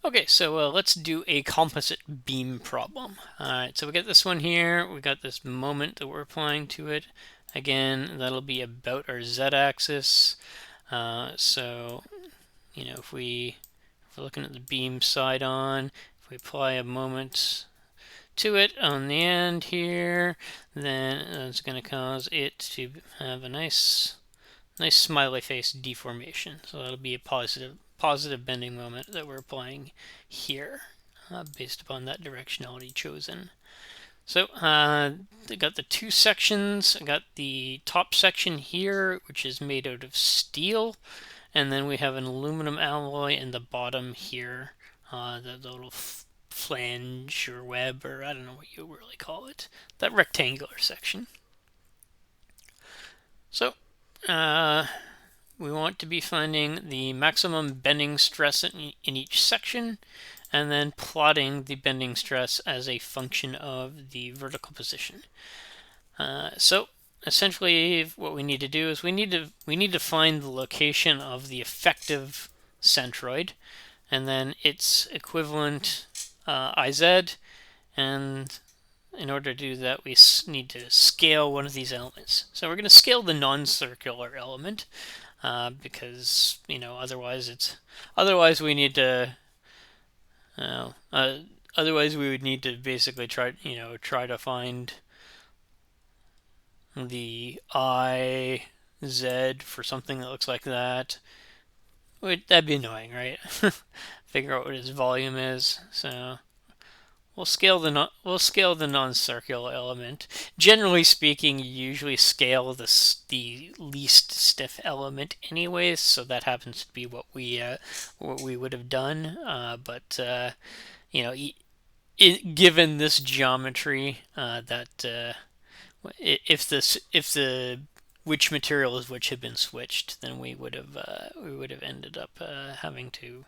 Okay, so let's do a composite beam problem. Alright, so we got this one here. We got this moment that we're applying to it. Again, that'll be about our z-axis. So, if we're looking at the beam side on, if we apply a moment to it on the end here, then it's going to cause it to have a nice smiley face deformation. So that'll be a positive bending moment that we're applying here, based upon that directionality chosen. So I got the two sections. I got the top section here, which is made out of steel, and then we have an aluminum alloy in the bottom here, the little flange or web, or I don't know what you really call it, that rectangular section. So we want to be finding the maximum bending stress in each section, and then plotting the bending stress as a function of the vertical position. So essentially what we need to do is we need to find the location of the effective centroid, and then its equivalent IZ, and in order to do that, we need to scale one of these elements. So we're going to scale the non-circular element, because otherwise we need to otherwise we would need to basically try to find the IZ for something that looks like that. That'd be annoying, right? Figure out what its volume is. So we'll scale the non-circular element. Generally speaking, you usually scale the least stiff element anyways, so that happens to be what we would have done. But given this geometry, that if the which material is which had been switched, then we would have ended up having to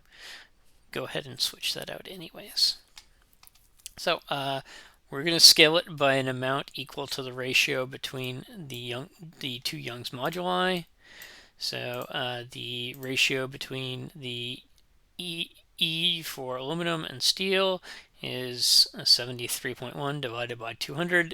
go ahead and switch that out anyways. So we're going to scale it by an amount equal to the ratio between the two Young's moduli. So the ratio between the E for aluminum and steel is 73.1 divided by 200,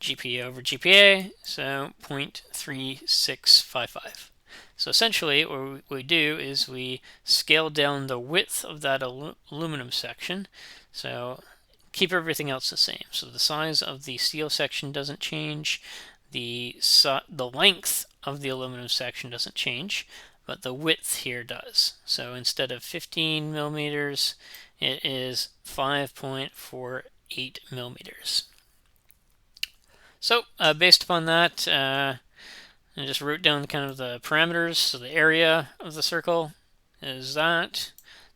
GPA over GPA, so 0.3655. So essentially what we do is we scale down the width of that aluminum section. So keep everything else the same. So the size of the steel section doesn't change, the length of the aluminum section doesn't change, but the width here does. So instead of 15 millimeters, it is 5.48 millimeters. So based upon that, I just wrote down kind of the parameters. So the area of the circle is that.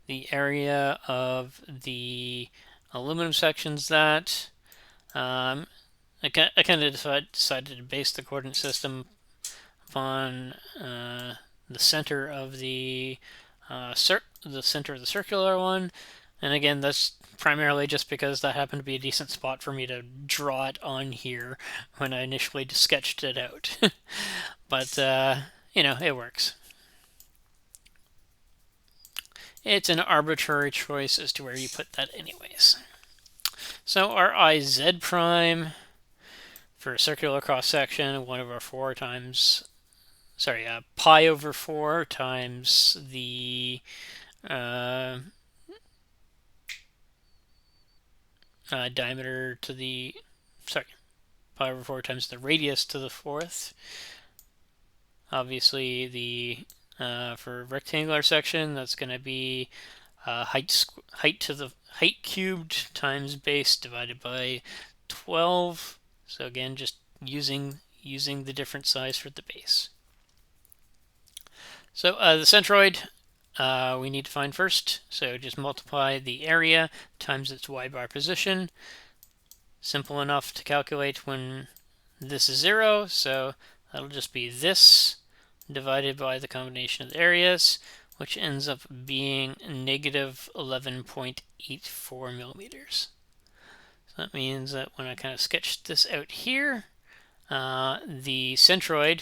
The area of the aluminum sections that. I kind of decided to base the coordinate system upon the center of the circular one, and again that's primarily just because that happened to be a decent spot for me to draw it on here when I initially sketched it out. But it works. It's an arbitrary choice as to where you put that anyways. So our IZ prime for a circular cross section, 1 over 4 times, pi over 4 times the diameter to the, pi over 4 times the radius to the 4th. Obviously the for rectangular section, that's going to be height cubed times base divided by 12. So again, just using the different size for the base. So the centroid we need to find first. So just multiply the area times its y bar position. Simple enough to calculate when this is 0. So that'll just be this divided by the combination of the areas, which ends up being negative 11.84 millimeters. So that means that when I kind of sketched this out here, the centroid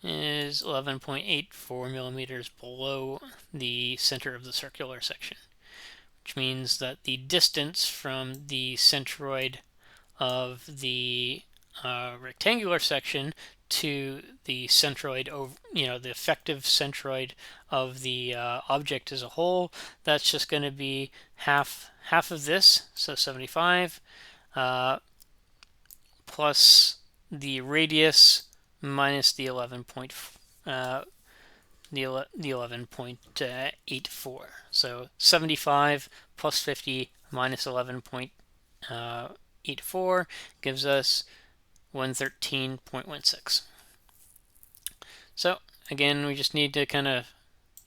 is 11.84 millimeters below the center of the circular section, which means that the distance from the centroid of the rectangular section to the centroid of, the effective centroid of the object as a whole, that's just going to be half of this, so 75, plus the radius minus the 11.84. So 75 plus 50 minus 11.84 gives us 113.16. So again, we just need to kind of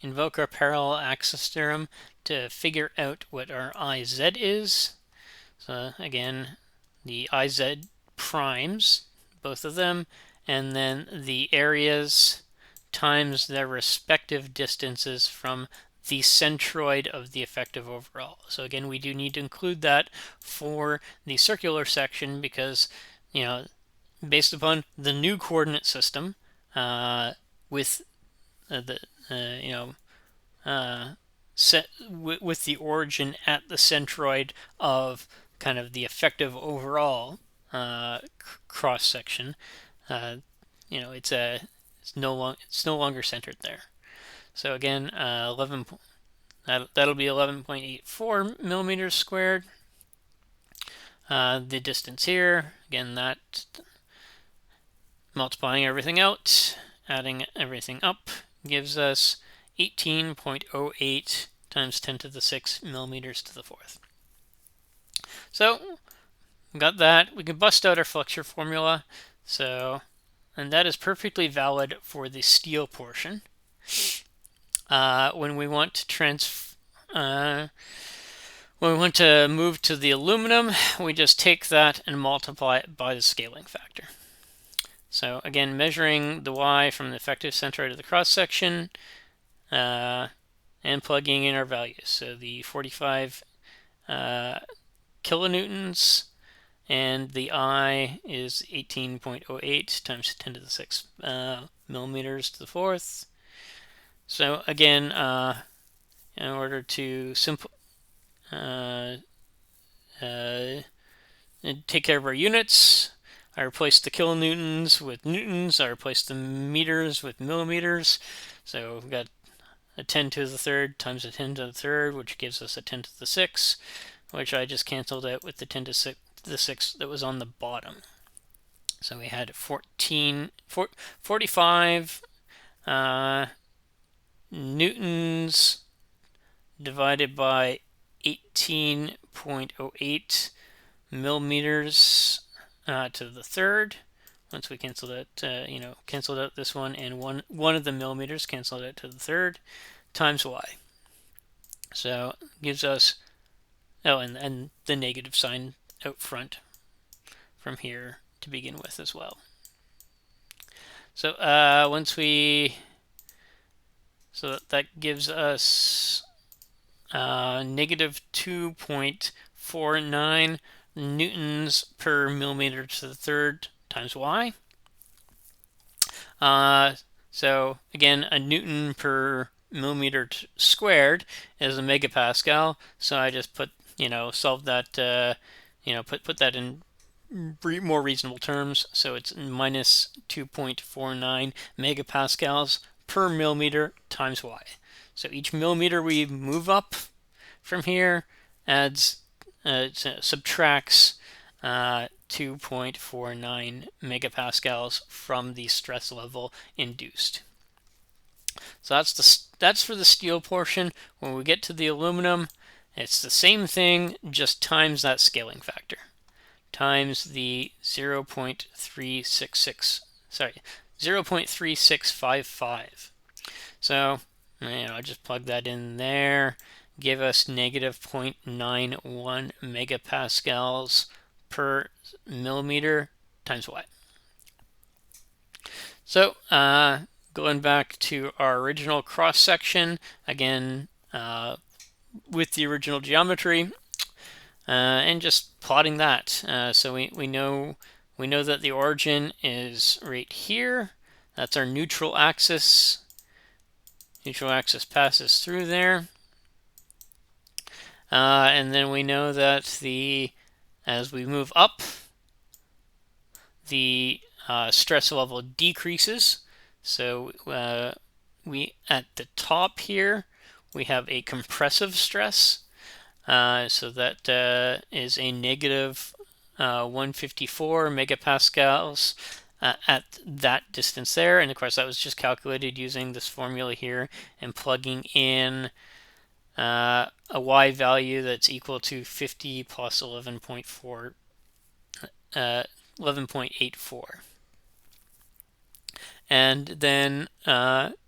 invoke our parallel axis theorem to figure out what our IZ is. So again, the IZ primes, both of them, and then the areas times their respective distances from the centroid of the effective overall. So again, we do need to include that for the circular section because, based upon the new coordinate system, with set with the origin at the centroid of kind of the effective overall cross section, it's no longer centered there. So again, that'll be 11.84 millimeters squared. The distance here, again, that multiplying everything out, adding everything up, gives us 18.08 times 10 to the 6 millimeters to the fourth. So we got that. We can bust out our flexure formula. And that is perfectly valid for the steel portion. When we want to move to the aluminum, we just take that and multiply it by the scaling factor. So again, measuring the y from the effective centroid of the cross section, and plugging in our values. So the 45 kilonewtons, and the I is 18.08 times 10 to the 6 millimeters to the fourth. So again, in order to take care of our units, I replaced the kilonewtons with newtons. I replaced the meters with millimeters. So we've got a 10 to the third times a 10 to the third, which gives us a 10 to the 6, which I just canceled out with the 10 to the 6 that was on the bottom. So we had 45 newtons divided by 18.08 millimeters to the third. Once we canceled it, canceled out this one, and one of the millimeters canceled out to the third, times y. So gives us, and the negative sign out front from here to begin with as well. So that gives us negative 2.49 newtons per millimeter to the third times y. So again, a newton per millimeter squared is a megapascal. So I just put, solve that, put that in more reasonable terms. So it's minus 2.49 megapascals per millimeter times y. So each millimeter we move up from here subtracts 2.49 megapascals from the stress level induced. So that's for the steel portion. When we get to the aluminum, it's the same thing, just times that scaling factor, times the 0.3655. So I just plug that in there, give us negative 0.91 megapascals per millimeter times y. So going back to our original cross section again, with the original geometry, and just plotting that. So we know that the origin is right here. That's our neutral axis. Neutral axis passes through there. And then we know that as we move up, the stress level decreases. So we at the top here, we have a compressive stress. So that is a negative 154 megapascals at that distance there. And of course, that was just calculated using this formula here and plugging in a y value that's equal to 50 plus 11.4, 11.84. And then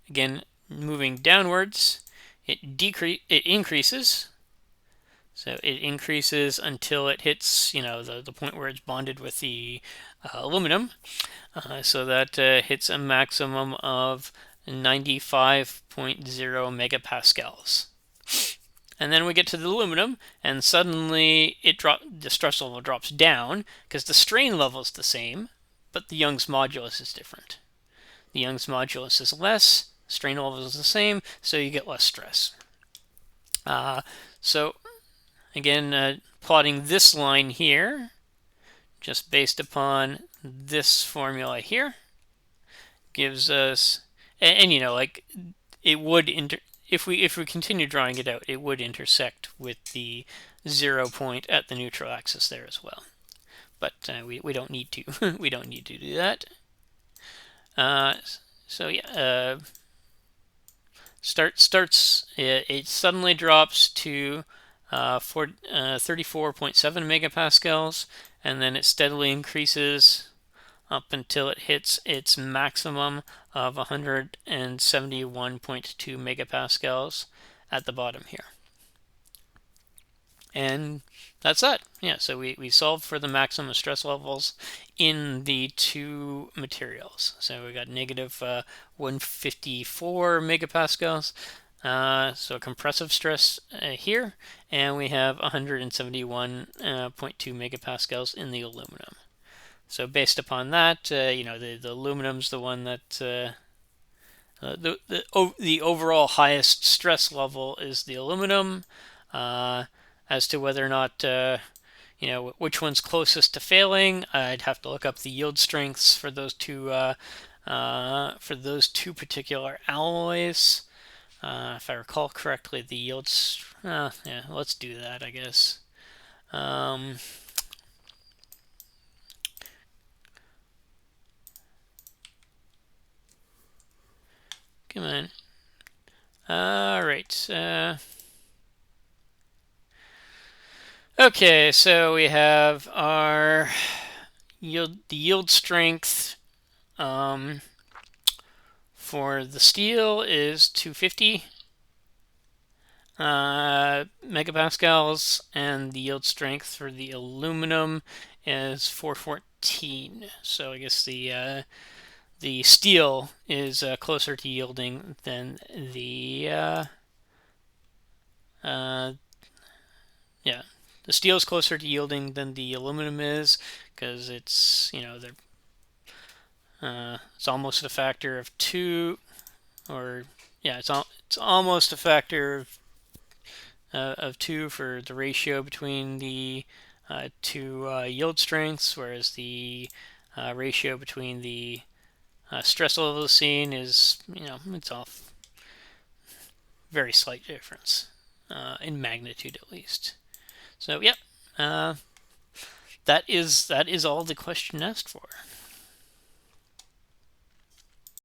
again, moving downwards, it increases. So it increases until it hits, the point where it's bonded with the aluminum. So that hits a maximum of 95.0 megapascals. And then we get to the aluminum, and suddenly the stress level drops down because the strain level is the same, but the Young's modulus is different. The Young's modulus is less, strain level is the same, so you get less stress. So again, plotting this line here, just based upon this formula here, gives us, and like it would if we continue drawing it out, it would intersect with the 0 point at the neutral axis there as well. But we don't need to. We don't need to do that. So yeah, it suddenly drops to 34.7 megapascals, and then it steadily increases up until it hits its maximum of 171.2 megapascals at the bottom here. And that's that. Yeah, so we solved for the maximum stress levels in the two materials. So we got negative 154 megapascals, so compressive stress here, and we have 171.2 megapascals in the aluminum. So based upon that, the aluminum's the one that the overall highest stress level is the aluminum. As to whether or not which one's closest to failing, I'd have to look up the yield strengths for those two particular alloys. If I recall correctly, the yields. Yeah, let's do that, I guess. Come on. All right. Okay, so we have our yield strength for the steel is 250 megapascals, and the yield strength for the aluminum is 414. So I guess the steel is closer to yielding than the the steel is closer to yielding than the aluminum is, because it's it's almost a factor of 2, or it's almost a factor of 2 for the ratio between the two yield strengths, whereas the ratio between the stress level seen is it's off very slight difference in magnitude at least. So, yep, that is all the question asked for.